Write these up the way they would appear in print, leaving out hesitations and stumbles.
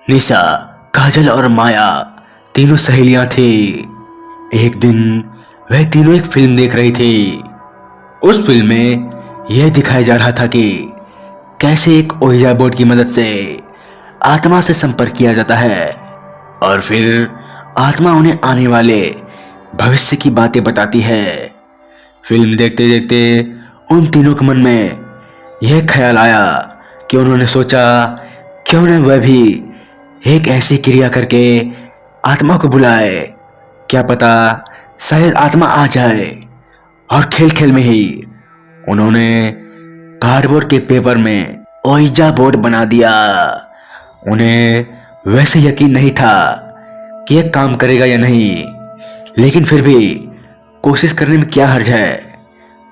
निशा, काजल और माया तीनों सहेलियां थी। एक दिन वह तीनों एक फिल्म देख रही थी। उस फिल्म में यह दिखाया जा रहा था कि कैसे एक ओइजा बोर्ड की मदद से आत्मा से संपर्क किया जाता है और फिर आत्मा उन्हें आने वाले भविष्य की बातें बताती है। फिल्म देखते देखते उन तीनों के मन में यह ख्याल आया कि उन्होंने सोचा क्यों न वह भी एक ऐसी क्रिया करके आत्मा को बुलाए। क्या पता शायद आत्मा आ जाए। और खेल खेल में ही उन्होंने कार्डबोर्ड के पेपर में ओइजा बोर्ड बना दिया। उन्हें वैसे यकीन नहीं था कि यह काम करेगा या नहीं, लेकिन फिर भी कोशिश करने में क्या हर्ज है।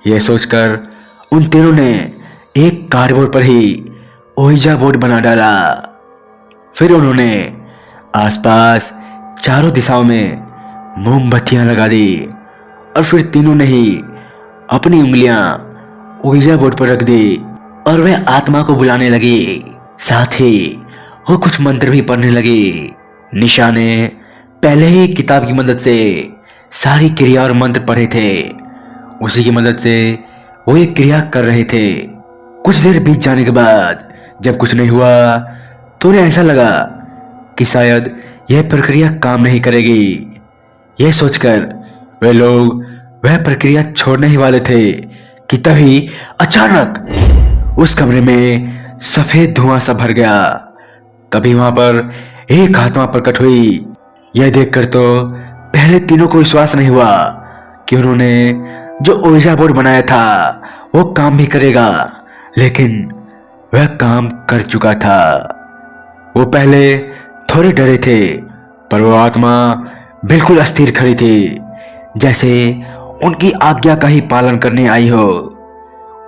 यह सोचकर उन तीनों ने एक कार्डबोर्ड पर ही ओइजा बोर्ड बना डाला। फिर उन्होंने आसपास चारों दिशाओं में मोमबत्तियां लगा दी और फिर तीनों ने ही अपनी उंगलियां ओइजा बोर्ड पर रख दी और वे आत्मा को बुलाने लगी। साथ ही वो कुछ मंत्र भी पढ़ने लगी। निशा ने पहले ही किताब की मदद से सारी क्रिया और मंत्र पढ़े थे। उसी की मदद से वो एक क्रिया कर रहे थे। कुछ देर बीत जाने के बाद जब कुछ नहीं हुआ तो उन्हें ऐसा लगा कि शायद यह प्रक्रिया काम नहीं करेगी। यह सोचकर वे लोग वह प्रक्रिया छोड़ने ही वाले थे कि तभी अचानक उस कमरे में सफेद धुआं सा भर गया। तभी वहां पर एक आत्मा प्रकट हुई। यह देखकर तो पहले तीनों को विश्वास नहीं हुआ कि उन्होंने जो ओइजा बोर्ड बनाया था वो काम भी करेगा, लेकिन वह काम कर चुका था। वो पहले थोड़े डरे थे, पर वो आत्मा बिल्कुल अस्थिर खड़ी थी, जैसे उनकी आज्ञा का ही पालन करने आई हो।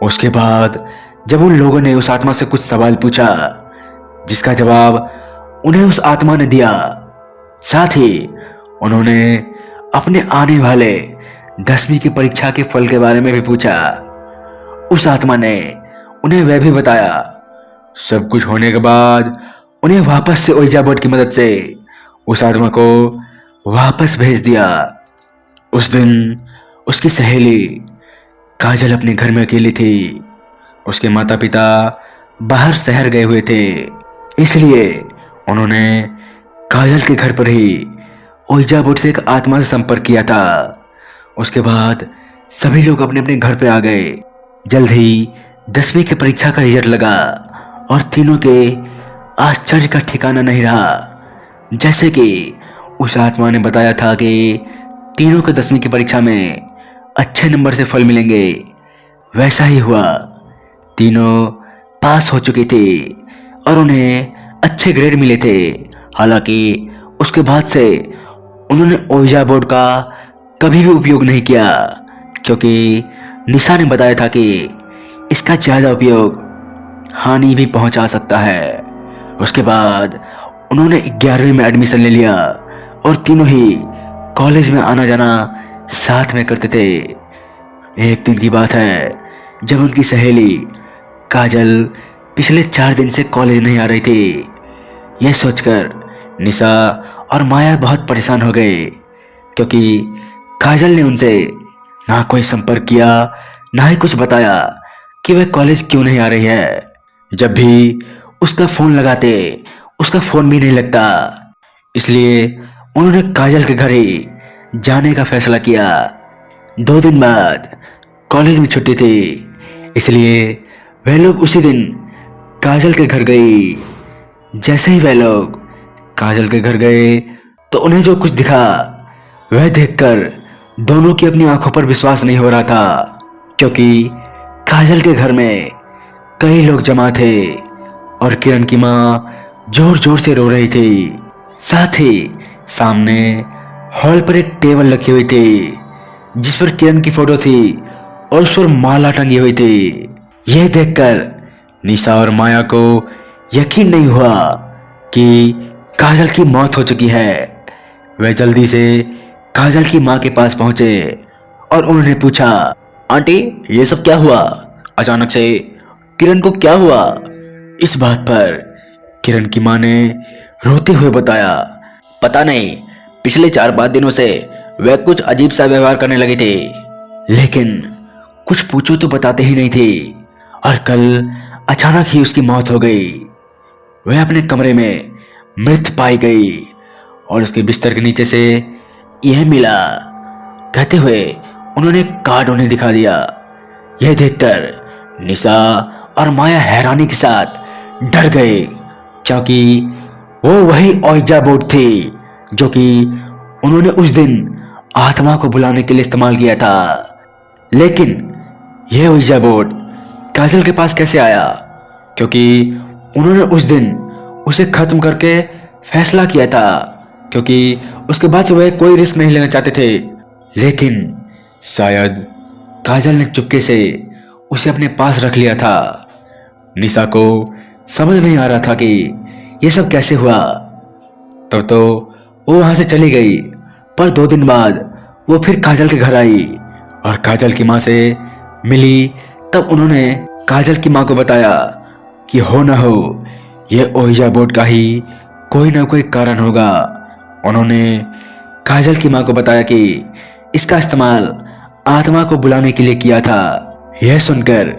उसके बाद जब उन लोगों ने उस आत्मा से कुछ सवाल पूछा, जिसका जवाब उन्हें उस आत्मा ने दिया, साथ ही उन्होंने अपने आने वाले 10वीं की परीक्षा के फल के बारे में भी पूछा। उस आत्मा ने उन्हें वह भी बताया। सब कुछ होने के बाद उन्हें वापस से ओइजा बोर्ड की मदद से उस आत्मा को वापस भेज दिया। उस दिन उसकी सहेली काजल अपने घर में अकेली थी। उसके माता पिता बाहर शहर गए हुए थे, इसलिए उन्होंने काजल के घर पर ही ओइजा बोर्ड से एक आत्मा से संपर्क किया था। उसके बाद सभी लोग अपने अपने घर पे आ गए। जल्द ही 10वीं की परीक्षा का रिजल्ट लगा और तीनों के आश्चर्य का ठिकाना नहीं रहा। जैसे कि उस आत्मा ने बताया था कि तीनों को 10वीं की परीक्षा में अच्छे नंबर से फल मिलेंगे, वैसा ही हुआ। तीनों पास हो चुके थे और उन्हें अच्छे ग्रेड मिले थे। हालांकि उसके बाद से उन्होंने ओइजा बोर्ड का कभी भी उपयोग नहीं किया, क्योंकि निशा ने बताया था कि इसका ज़्यादा उपयोग हानि भी पहुंचा सकता है। उसके बाद उन्होंने 11वीं में एडमिशन ले लिया और तीनों ही कॉलेज में आना जाना साथ में करते थे। एक दिन की बात है जब उनकी सहेली काजल पिछले 4 दिन से कॉलेज नहीं आ रही थी। यह सोचकर निशा और माया बहुत परेशान हो गए, क्योंकि काजल ने उनसे ना कोई संपर्क किया, ना ही कुछ बताया कि वह कॉलेज क्यों नहीं आ रही है। जब भी उसका फोन लगाते उसका फोन भी नहीं लगता। इसलिए उन्होंने काजल के घर ही जाने का फैसला किया। 2 दिन बाद कॉलेज में छुट्टी थी, इसलिए वह लोग उसी दिन काजल के घर गई। जैसे ही वह लोग काजल के घर गए तो उन्हें जो कुछ दिखा वह देखकर दोनों की अपनी आंखों पर विश्वास नहीं हो रहा था, क्योंकि काजल के घर में कई लोग जमा थे और किरण की माँ जोर जोर से रो रही थी। साथ ही सामने हॉल पर एक टेबल रखी हुई थी, जिस पर किरण की फोटो थी और उस पर माला टंगी हुई थी। यह देखकर निशा और माया को यकीन नहीं हुआ कि काजल की मौत हो चुकी है। वे जल्दी से काजल की माँ के पास पहुंचे और उन्होंने पूछा, आंटी ये सब क्या हुआ? अचानक से किरण को क्या हुआ? इस बात पर किरण की माँ ने रोते हुए बताया, पता नहीं पिछले 4-5 दिनों से वह कुछ अजीब सा व्यवहार करने लगी थी, लेकिन कुछ पूछो तो बताते ही नहीं थे। और कल अचानक ही उसकी मौत हो गई। वह अपने कमरे में मृत पाई गई और उसके बिस्तर के नीचे से यह मिला। कहते हुए उन्होंने कार्ड उन्हें दिखा दिया। यह देखकर निशा और माया हैरानी के साथ डर गए, क्योंकि वो वही ओइजा बोर्ड थी जो कि उन्होंने उस दिन आत्मा को बुलाने के लिए इस्तेमाल किया था। लेकिन यह ओइजा बोर्ड काजल के पास कैसे आया? क्योंकि उन्होंने उस दिन उसे खत्म करके फैसला किया था, क्योंकि उसके बाद से वह कोई रिस्क नहीं लेना चाहते थे। लेकिन शायद काजल ने चुपके से उसे अपने पास रख लिया था। निशा को समझ नहीं आ रहा था कि यह सब कैसे हुआ। तब तो वो वहां से चली गई, पर 2 दिन बाद वो फिर काजल के घर आई और काजल की माँ से मिली। तब उन्होंने काजल की माँ को बताया कि हो ना हो ये ओइजा बोर्ड का ही कोई ना कोई कारण होगा। उन्होंने काजल की माँ को बताया कि इसका इस्तेमाल आत्मा को बुलाने के लिए किया था। यह सुनकर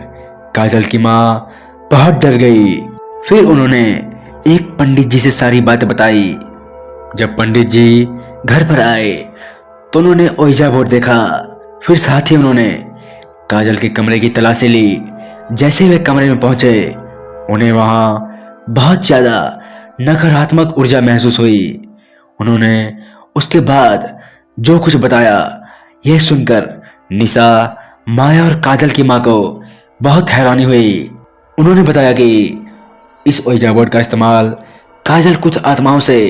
काजल की माँ बहुत डर गई। फिर उन्होंने एक पंडित जी से सारी बातें बताई। जब पंडित जी घर पर आए तो उन्होंने ओइजा बोर्ड देखा। फिर साथ ही उन्होंने काजल के कमरे की तलाशी ली। जैसे वे कमरे में पहुंचे, उन्हें वहां बहुत ज्यादा नकारात्मक ऊर्जा महसूस हुई। उन्होंने उसके बाद जो कुछ बताया, यह सुनकर निशा, माया और काजल की माँ को बहुत हैरानी हुई। उन्होंने बताया कि इस ओइजा बोर्ड का इस्तेमाल काजल कुछ आत्माओं से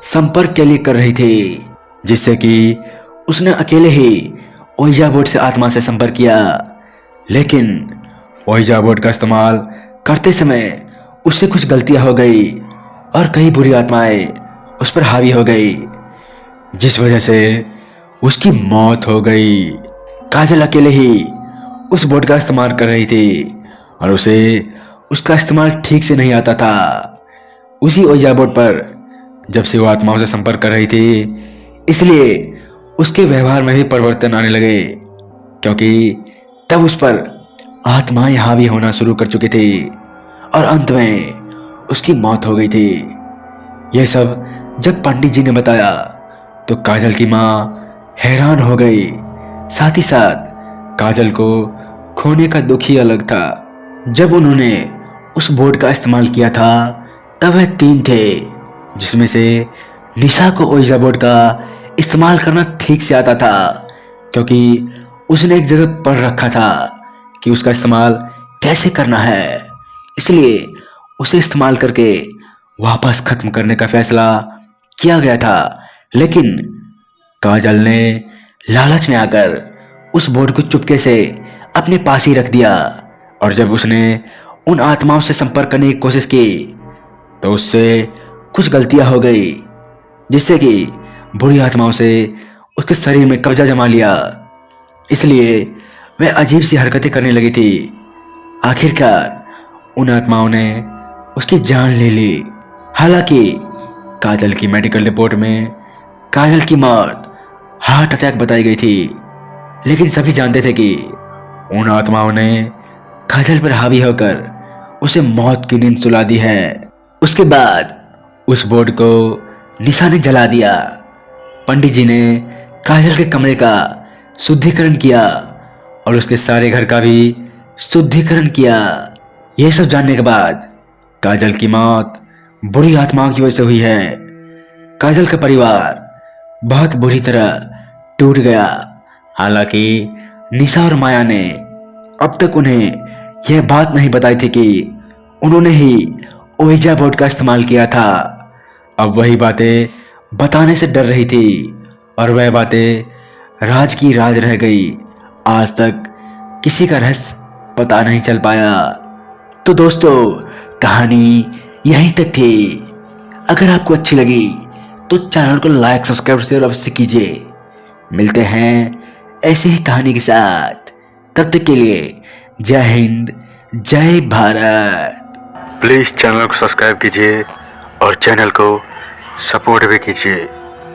संपर्क के लिए कर रही थी, जिससे कि उसने अकेले ही ओइजा बोर्ड से आत्मा से संपर्क किया। लेकिन ओइजा बोर्ड का इस्तेमाल करते समय उससे कुछ गलतियां हो गई और कई बुरी आत्माएं उस पर हावी हो गई, जिस वजह से उसकी मौत हो गई। काजल अकेले ही उस बोर्ड का इस्तेमाल कर रही थी और उसे उसका इस्तेमाल ठीक से नहीं आता था। उसी ओइजा बोर्ड पर जब से वो आत्माओं से संपर्क कर रही थी, इसलिए उसके व्यवहार में भी परिवर्तन आने लगे, क्योंकि तब उस पर आत्माएं हावी होना शुरू कर चुकी थी और अंत में उसकी मौत हो गई थी। यह सब जब पंडित जी ने बताया तो काजल की माँ हैरान हो गई। साथ ही साथ काजल को खोने का दुख ही अलग था। जब उन्होंने उस बोर्ड का इस्तेमाल किया था तब वह 3 थे, जिसमें से निशा को ओइजा बोर्ड का इस्तेमाल करना ठीक से आता था, क्योंकि उसने एक जगह पढ़ रखा था कि उसका इस्तेमाल कैसे करना है। इसलिए उसे इस्तेमाल करके वापस खत्म करने का फैसला किया गया था। लेकिन काजल ने लालच में आकर उस बोर्ड को चुपके से अपने पास ही रख दिया, और जब उसने उन आत्माओं से संपर्क करने की कोशिश की तो उससे कुछ गलतियां हो गई, जिससे कि बुरी आत्माओं से उसके शरीर में कब्जा जमा लिया। इसलिए वह अजीब सी हरकतें करने लगी थी। आखिरकार उन आत्माओं ने उसकी जान ले ली। हालांकि काजल की मेडिकल रिपोर्ट में काजल की मौत हार्ट अटैक बताई गई थी, लेकिन सभी जानते थे कि उन आत्माओं ने काजल पर हावी होकर उसे मौत की नींद सुला दी है। उसके बाद उस बोर्ड को निशा ने जला दिया। पंडित जी ने काजल के कमरे का शुद्धिकरण किया और उसके सारे घर का भी शुद्धिकरण किया। यह सब जानने के बाद काजल की मौत बुरी आत्माओं की वजह से हुई है। काजल का परिवार बहुत बुरी तरह टूट गया। हालांकि निशा और माया ने अब तक उन्हें यह बात नहीं बताई थी कि उन्होंने ही ओइजा बोर्ड का इस्तेमाल किया था। अब वही बातें बताने से डर रही थी और वह बातें राज की राज रह गई। आज तक किसी का रहस्य पता नहीं चल पाया। तो दोस्तों, कहानी यहीं तक थी। अगर आपको अच्छी लगी तो चैनल को लाइक, सब्सक्राइब, शेयर अवश्य कीजिए। मिलते हैं ऐसी ही कहानी के साथ। तब तक के लिए जय हिंद, जय भारत। प्लीज़ चैनल को सब्सक्राइब कीजिए और चैनल को सपोर्ट भी कीजिए।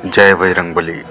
जय बजरंगबली।